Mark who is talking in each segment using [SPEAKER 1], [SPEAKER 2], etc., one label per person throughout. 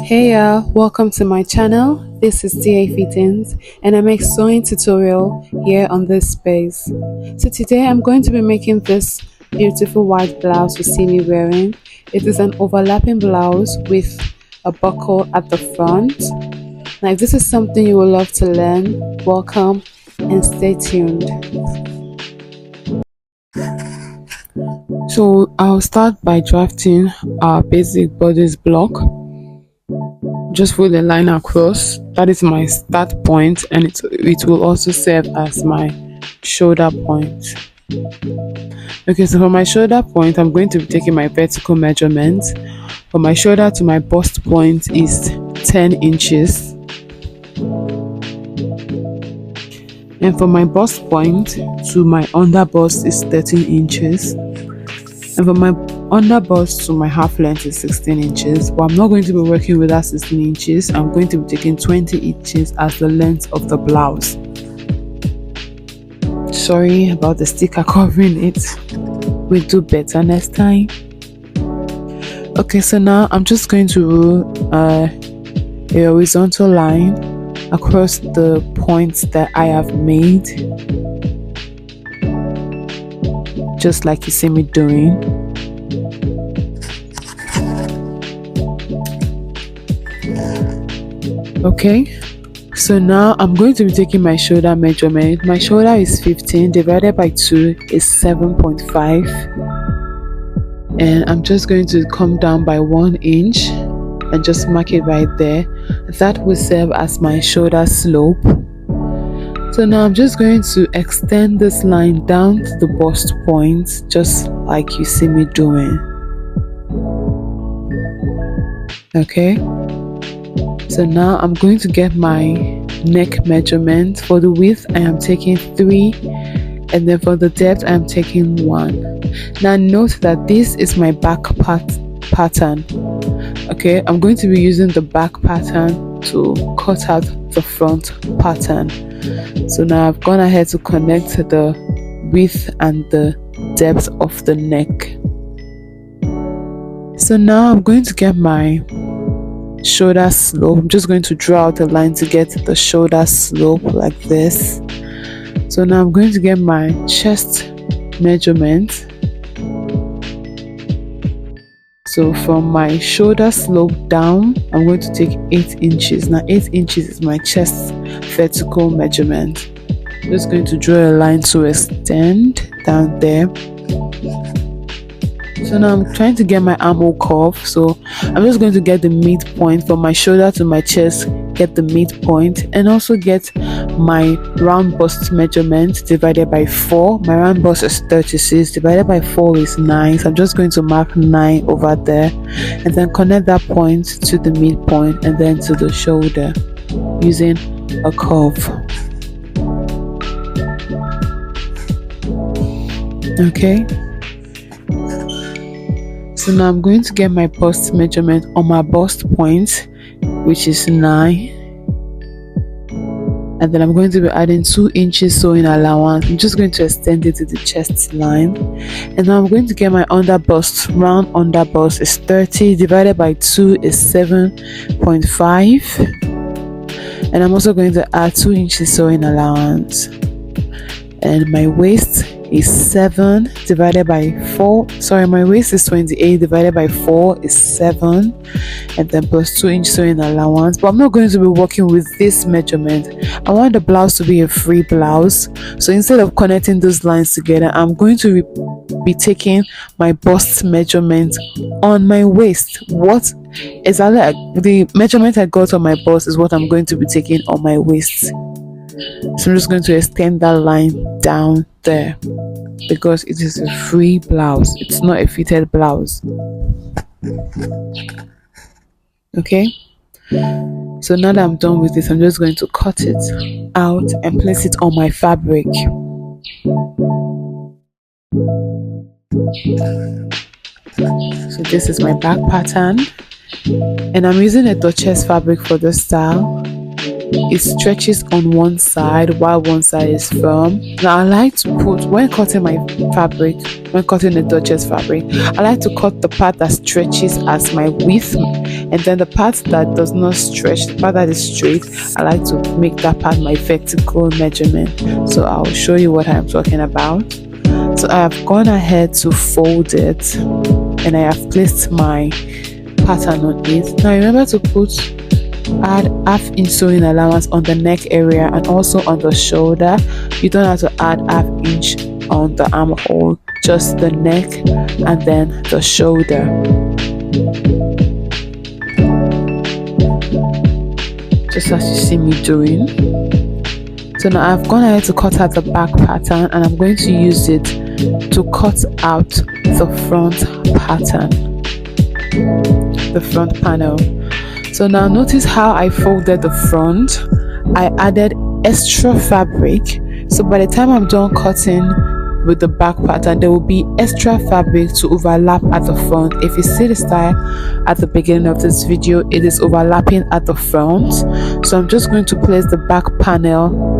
[SPEAKER 1] Hey y'all, welcome to my channel. This is TA Fittings and I make sewing tutorial here on this space. So today I'm going to be making this beautiful white blouse you see me wearing. It is an overlapping blouse with a buckle at the front. Now if this is something you would love to learn, welcome and stay tuned. So I'll start by drafting our basic bodice block. Just fold a line across. That is my start point, and it will also serve as my shoulder point. Okay, so for my shoulder point, I'm going to be taking my vertical measurement. For my shoulder to my bust point is 10 inches. And for my bust point to my under bust is 13 inches. And for my under bust to my half length is 16 inches. But I'm not going to be working with that 16 inches. I'm going to be taking 20 inches as the length of the blouse. Sorry about the sticker covering it. We'll do better next time. Okay, so now I'm just going to rule a horizontal line across the points that I have made, just like you see me doing. Okay, so now I'm going to be taking my shoulder measurement. My shoulder is 15 divided by 2 is 7.5, and I'm just going to come down by 1 inch and just mark it right there. That will serve as my shoulder slope. So now I'm just going to extend this line down to the bust point, just like you see me doing. Okay, so now I'm going to get my neck measurement. For the width I am taking 3, and then for the depth I am taking 1. Now note that this is my back pattern. Okay, I'm going to be using the back pattern to cut out the front pattern. So now I've gone ahead to connect the width and the depth of the neck. So now I'm going to get my shoulder slope. I'm just going to draw out a line to get the shoulder slope like this. So now I'm going to get my chest measurement. So from my shoulder slope down, I'm going to take 8 inches. Now 8 inches is my chest vertical measurement. I'm just going to draw a line to extend down there. So now I'm trying to get my armhole curve. So I'm just going to get the midpoint from my shoulder to my chest, get the midpoint, and also get my round bust measurement divided by 4. My round bust is 36, divided by 4 is 9. So I'm just going to mark 9 over there and then connect that point to the midpoint and then to the shoulder using a curve. Okay, so now I'm going to get my bust measurement on my bust point, which is 9. And then I'm going to be adding 2 inches sewing allowance. I'm just going to extend it to the chest line. And now I'm going to get my under bust. Round under bust is 30, divided by 2 is 7.5. And I'm also going to add 2 inches sewing allowance. And my waist is 7 divided by 4. Sorry, my waist is 28 divided by 4 is 7, and then plus 2 inch sewing allowance. But I'm not going to be working with this measurement. I want the blouse to be a free blouse. So instead of connecting those lines together, I'm going to be taking my bust measurement on my waist. What exactly the measurement I got on my bust is what I'm going to be taking on my waist. So I'm just going to extend that line down there because it is a free blouse. It's not a fitted blouse. Okay, so now that I'm done with this, I'm just going to cut it out and place it on my fabric. So this is my back pattern, and I'm using a Duchess fabric for this style. It stretches on one side while one side is firm. Now I like to put, when cutting my fabric, when cutting the Duchess fabric, I like to cut the part that stretches as my width, and and then the part that does not stretch, the part that is straight, I like to make that part my vertical measurement. So I'll show you what I'm talking about. So I have gone ahead to fold it, and I have placed my pattern on it. Now remember to add ½ sewing allowance on the neck area and also on the shoulder. You don't have to add ½ inch on the armhole, just the neck and then the shoulder. Just as you see me doing. So now I've gone ahead to cut out the back pattern, and I'm going to use it to cut out the front pattern, the front panel. So now notice how I folded the front. I added extra fabric, so by the time I'm done cutting with the back pattern, there will be extra fabric to overlap at the front. If you see the style at the beginning of this video, it is overlapping at the front. So I'm just going to place the back panel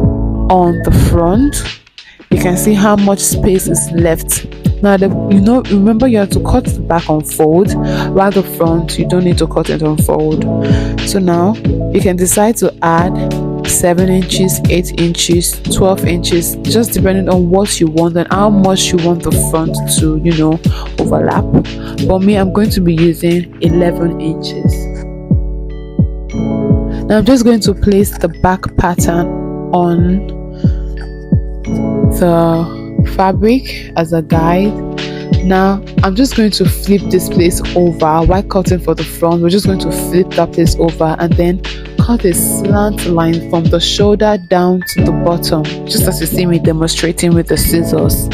[SPEAKER 1] on the front. You can see how much space is left. Now remember you have to cut the back on fold, while the front you don't need to cut it on fold. So now you can decide to add 7 inches, 8 inches, 12 inches, just depending on what you want and how much you want the front to overlap. For me, I'm going to be using 11 inches. Now I'm just going to place the back pattern on the fabric as a guide. Now I'm just going to flip this place over while cutting for the front. We're just going to flip that place over and then cut a slant line from the shoulder down to the bottom, just as you see me demonstrating with the scissors.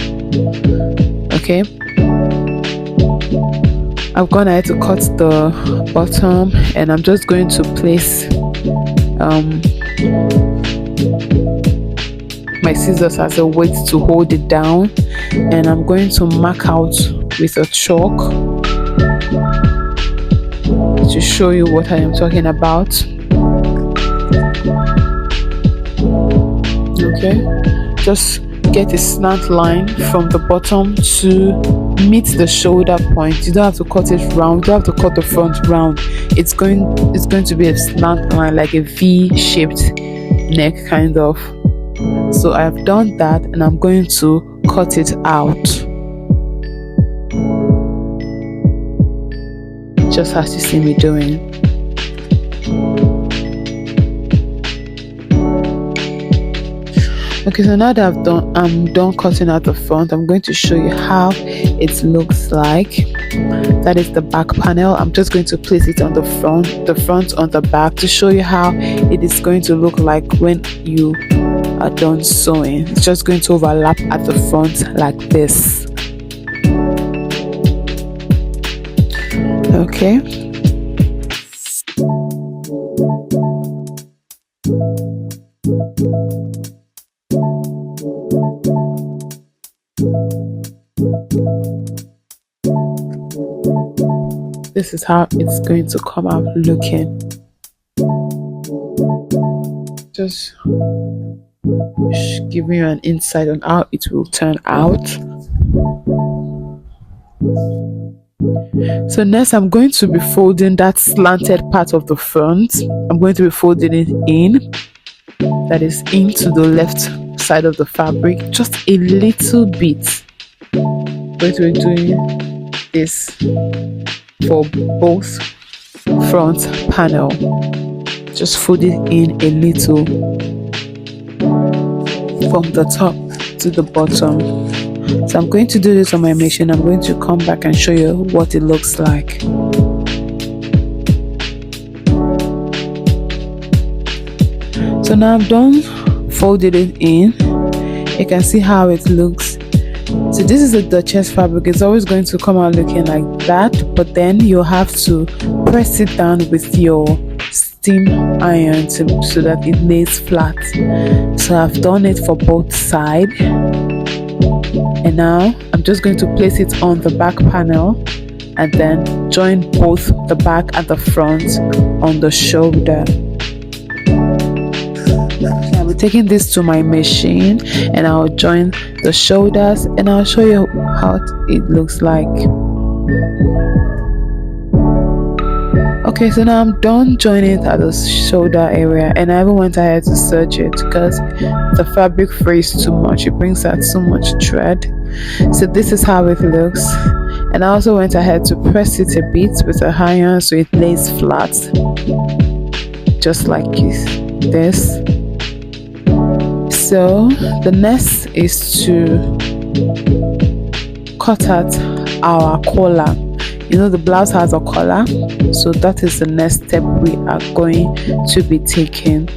[SPEAKER 1] Okay, I've gone ahead to cut the bottom, and I'm just going to place my scissors as a weight to hold it down, and I'm going to mark out with a chalk to show you what I am talking about. Okay, just get a slant line from the bottom to meet the shoulder point. You don't have to cut it round, you don't have to cut the front round. It's going to be a slant line, like a V-shaped neck kind of. So I've done that, and I'm going to cut it out just as you see me doing. Okay, so now that I'm done cutting out the front, I'm going to show you how it looks like. That is the back panel. I'm just going to place it on the front on the back to show you how it is going to look like when you are done sewing. It's just going to overlap at the front like this. Okay, this is how it's going to come out looking. Just giving you an insight on how it will turn out. So next, I'm going to be folding that slanted part of the front. I'm going to be folding it in, that is into the left side of the fabric, just a little bit. I'm going to be doing this for both front panel. Just fold it in a little from the top to the bottom. So I'm going to do this on my machine. I'm going to come back and show you what it looks like. So now I'm done folded it in. You can see how it looks. So this is the chest fabric. It's always going to come out looking like that, but then you have to press it down with your steam iron so that it lays flat. So I've done it for both sides, and now I'm just going to place it on the back panel and then join both the back and the front on the shoulder. I'll be taking this to my machine and I'll join the shoulders and I'll show you how it looks like. Okay, so now I'm done joining it at the shoulder area, and I even went ahead to serge it because the fabric frays too much. It brings out so much thread. So this is how it looks. And I also went ahead to press it a bit with a iron so it lays flat, just like this. So the next is to cut out our collar. You know, the blouse has a collar, so that is the next step we are going to be taking.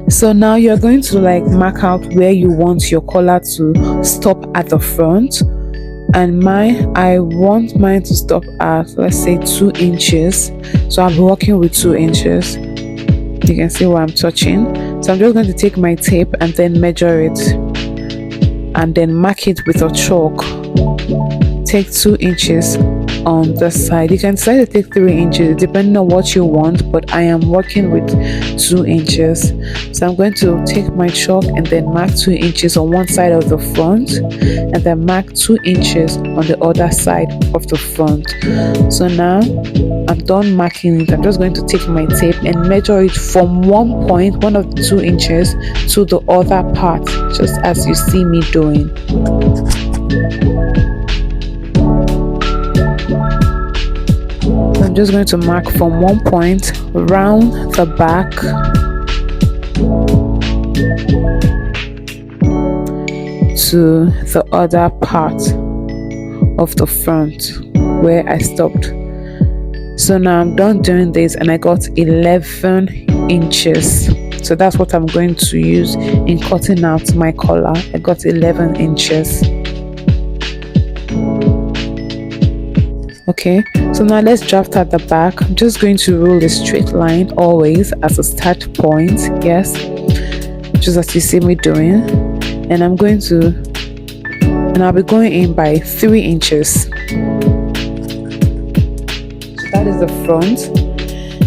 [SPEAKER 1] So now you're going to mark out where you want your collar to stop at the front, and I want mine to stop at, let's say, 2 inches. So I'll be working with 2 inches. You can see where I'm touching. So I'm just going to take my tape and then measure it, and then mark it with a chalk. Take 2 inches on this side. You can decide to take 3 inches depending on what you want, but I am working with 2 inches. So I'm going to take my chalk and then mark 2 inches on one side of the front, and then mark 2 inches on the other side of the front. So now I'm done marking it. I'm just going to take my tape and measure it from one of the 2 inches to the other part, just as you see me doing. I'm just going to mark from one point round the back to the other part of the front where I stopped. So now I'm done doing this, and I got 11 inches. So that's what I'm going to use in cutting out my collar. I got 11 inches. Okay, so now let's draft at the back. I'm just going to rule a straight line always as a start point. Yes, just as you see me doing. And I'll be going in by 3 inches. So that is the front.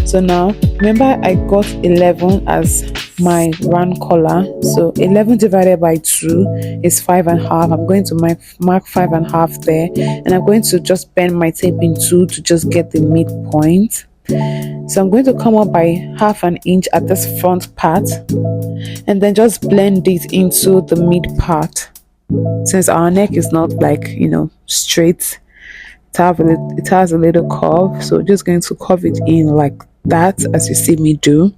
[SPEAKER 1] So now remember, I got 11 as my round collar. So 11 divided by 2 is 5.5. I'm going to mark 5.5 there, and I'm going to just bend my tape in 2 to just get the midpoint. So I'm going to come up by 1/2 inch at this front part, and then just blend it into the mid part. Since our neck is not straight, it has a little curve, so just going to curve it in like that as you see me do.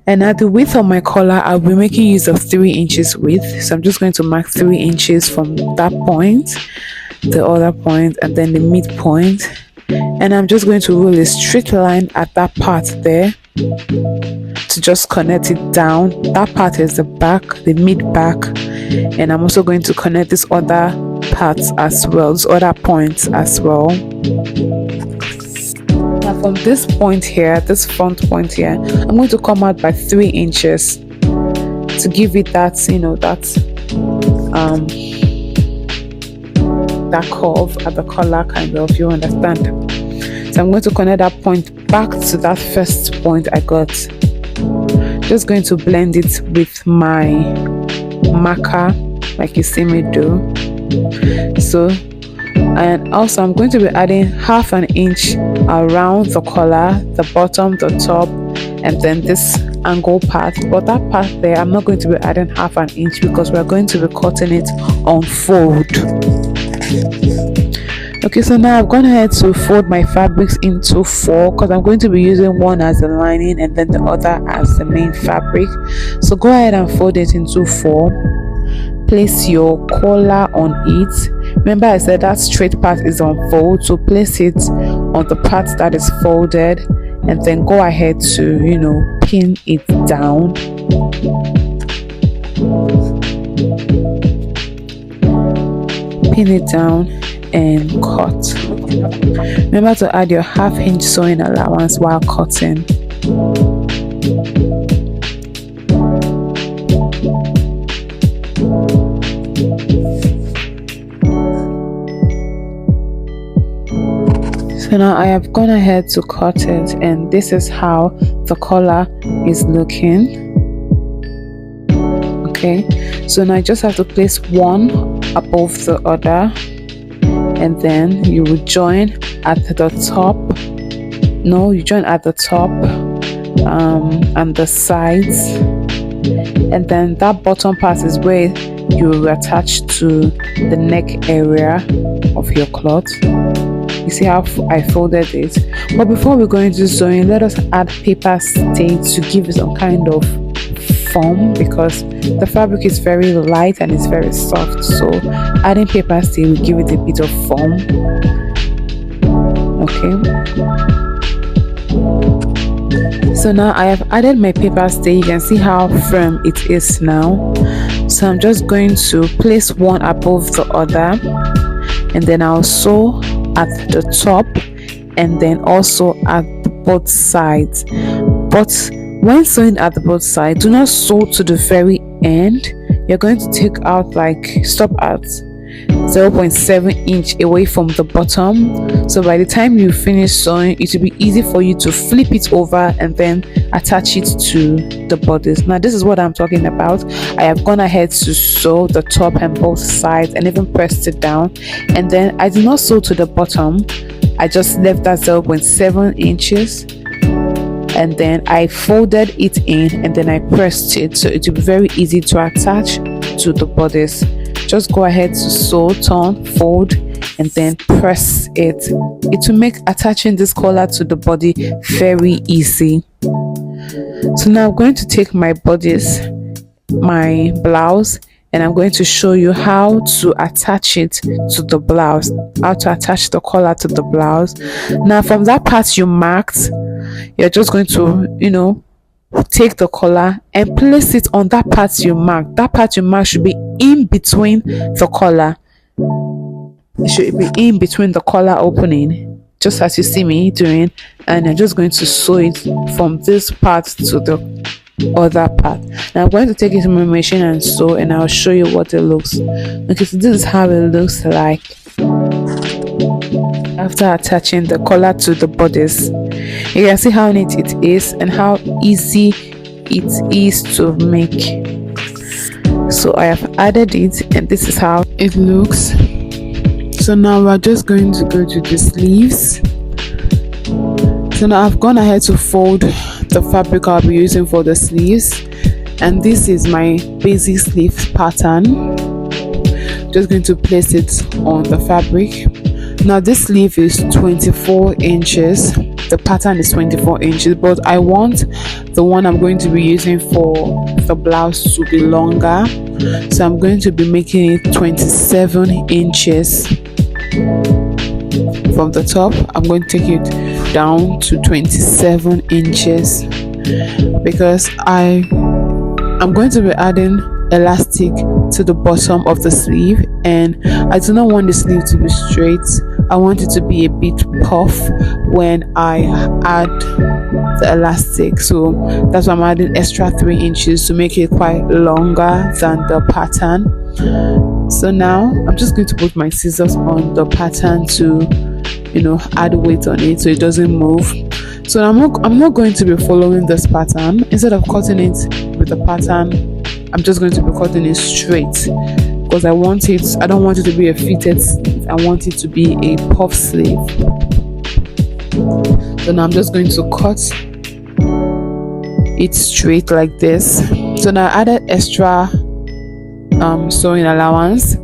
[SPEAKER 1] And at the width of my collar, I'll be making use of 3 inches width. So I'm just going to mark 3 inches from that point, the other point, and then the midpoint. And I'm just going to rule a straight line at that part there to just connect it down. That part is the back, the mid back, and I'm also going to connect this other parts as well, these other points as well. Now from this point here, this front point here, I'm going to come out by 3 inches to give it that, that curve at the collar, kind of, you understand. So I'm going to connect that point back to that first point I got. Just going to blend it with my marker like you see me do. So, and also I'm going to be adding 1/2 inch around the collar, the bottom, the top, and then this angle part. But that part there, I'm not going to be adding 1/2 inch because we're going to be cutting it on fold. Okay, so now I've gone ahead to fold my fabrics into 4 because I'm going to be using one as the lining and then the other as the main fabric. So go ahead and fold it into 4. Place your collar on it. Remember I said that straight part is on fold, so place it on the part that is folded, and then go ahead to pin it down. Pin it down and cut. Remember to add your 1/2 inch sewing allowance while cutting. So now I have gone ahead to cut it, and this is how the collar is looking. Okay, so now I just have to place one above the other and then you will join at the top. No, you join at the top and the sides, and then that bottom part is where you will attach to the neck area of your cloth. You see how I folded it. But before we go into sewing, let us add paper stay to give it some kind of form, because the fabric is very light and it's very soft, so adding paper stay will give it a bit of form. Okay, so now I have added my paper stay. You can see how firm it is now. So I'm just going to place one above the other, and then I'll sew at the top and then also at both sides. But when sewing at the both sides, do not sew to the very end. You're going to take out, like, stop at 0.7 inch away from the bottom, so by the time you finish sewing, it will be easy for you to flip it over and then attach it to the bodice. Now this is what I'm talking about. I have gone ahead to sew the top and both sides and even pressed it down, and then I did not sew to the bottom. I just left that 0.7 inches, and then I folded it in and then I pressed it, so it will be very easy to attach to the bodice. Just go ahead to sew, turn, fold, and then press it. It will make attaching this collar to the body very easy. So now I'm going to take my bodice, my blouse, and I'm going to show you how to attach it to the blouse, how to attach the collar to the blouse. Now from that part you marked, you're just going to, take the collar and place it on that part you marked. That part you marked should be in between the collar. It should be in between the collar opening, just as you see me doing, and I'm just going to sew it from this part to the other part. Now I'm going to take it to my machine and sew, and I'll show you what it looks. Okay, so this is how it looks like after attaching the collar to the bodice. You can see how neat it is and how easy it is to make. So I have added it, and this is how it looks. So now we're just going to go to the sleeves. So now I've gone ahead to fold the fabric I'll be using for the sleeves, and this is my basic sleeve pattern. Just going to place it on the fabric. Now this sleeve is 24 inches. The pattern is 24 inches, but I want the one I'm going to be using for the blouse to be longer, so I'm going to be making it 27 inches from the top. I'm going to take it down to 27 inches because I'm going to be adding elastic to the bottom of the sleeve, and I do not want the sleeve to be straight. I want it to be a bit puff when I add the elastic, so that's why I'm adding extra 3 inches to make it quite longer than the pattern. So now I'm just going to put my scissors on the pattern to add weight on it so it doesn't move. So I'm not going to be following this pattern. Instead of cutting it with the pattern, I'm just going to be cutting it straight because I don't want it to be a fitted sleeve. I want it to be a puff sleeve. So now I'm just going to cut it straight like this. So now I added extra sewing allowance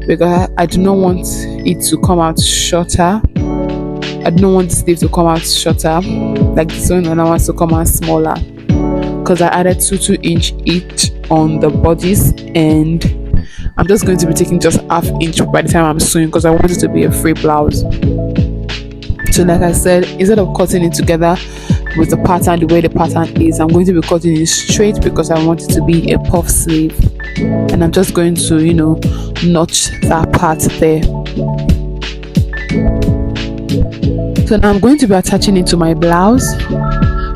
[SPEAKER 1] because I do not want it to come out shorter. I don't want the sleeve to come out shorter, like the sewing allowance to come out smaller, because I added 2 inch each on the bodice, and I'm just going to be taking just ½ inch by the time I'm sewing because I want it to be a free blouse. So like I said, instead of cutting it together with the pattern the way the pattern is, I'm going to be cutting it straight because I want it to be a puff sleeve, and I'm just going to notch that part there. So now I'm going to be attaching it to my blouse.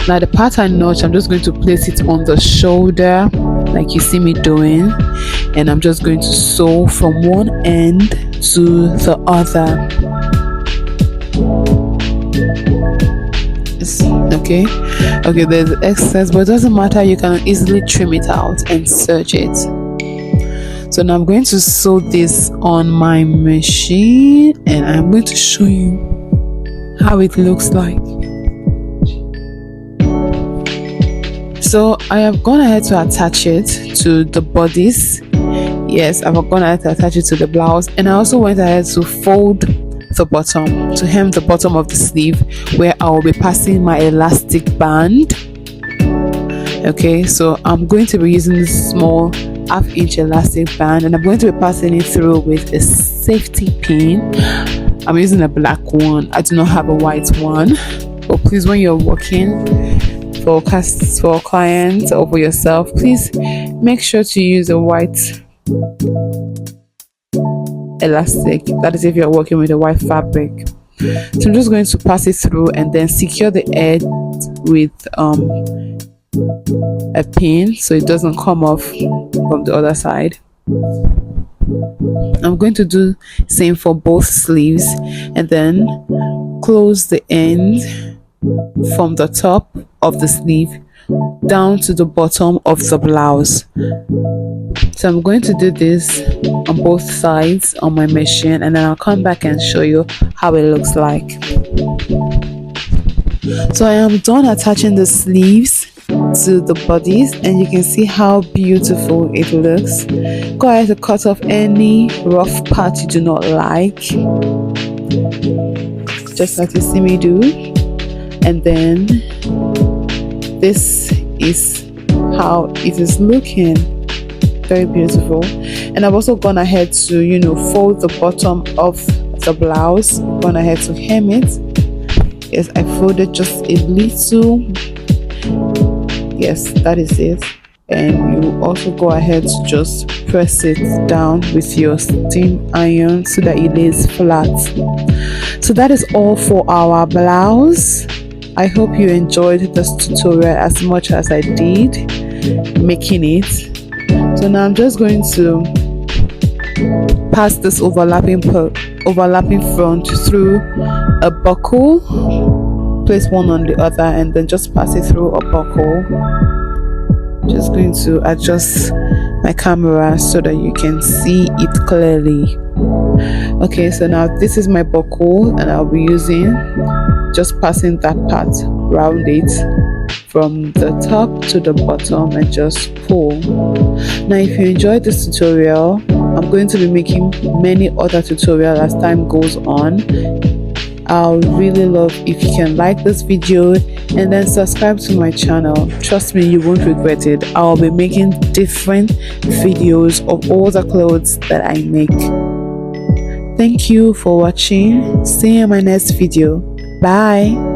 [SPEAKER 1] Now the pattern notch, I'm just going to place it on the shoulder like you see me doing, and I'm just going to sew from one end to the other. Okay, there's excess, but it doesn't matter. You can easily trim it out and serge it. So now I'm going to sew this on my machine, and I'm going to show you how it looks like. So I have gone ahead to attach it to the bodice. Yes, I've gone ahead to attach it to the blouse, and I also went ahead to fold the bottom, to hem the bottom of the sleeve, where I will be passing my elastic band. Okay, so I'm going to be using this small half-inch elastic band, and I'm going to be passing it through with a safety pin. I'm using a black one. I do not have a white one, but please, when you're working for clients or for yourself, please make sure to use a white elastic. That is if you're working with a white fabric. So I'm just going to pass it through and then secure the edge with a pin so it doesn't come off from the other side. I'm going to do same for both sleeves, and then close the end from the top of the sleeve down to the bottom of the blouse. So I'm going to do this on both sides on my machine, and then I'll come back and show you how it looks like. So I am done attaching the sleeves to the bodies, and you can see how beautiful it looks. Go ahead to cut off any rough part you do not like, just like you see me do. And then this is how it is looking. Very beautiful. And I've also gone ahead to fold the bottom of the blouse, gone ahead to hem it. Yes, I folded just a little. Yes, that is it. And you also go ahead to just press it down with your steam iron so that it lays flat. So that is all for our blouse. I hope you enjoyed this tutorial as much as I did making it. So now I'm just going to pass this overlapping front through a buckle. Place one on the other and then just pass it through a buckle. Just going to adjust my camera so that you can see it clearly. Okay, so now this is my buckle, and I'll be just passing that part round it from the top to the bottom and just pull. Now if you enjoyed this tutorial, I'm going to be making many other tutorials as time goes on. I'll really love if you can like this video and then subscribe to my channel. Trust me, you won't regret it. I'll be making different videos of all the clothes that I make. Thank you for watching. See you in my next video. Bye.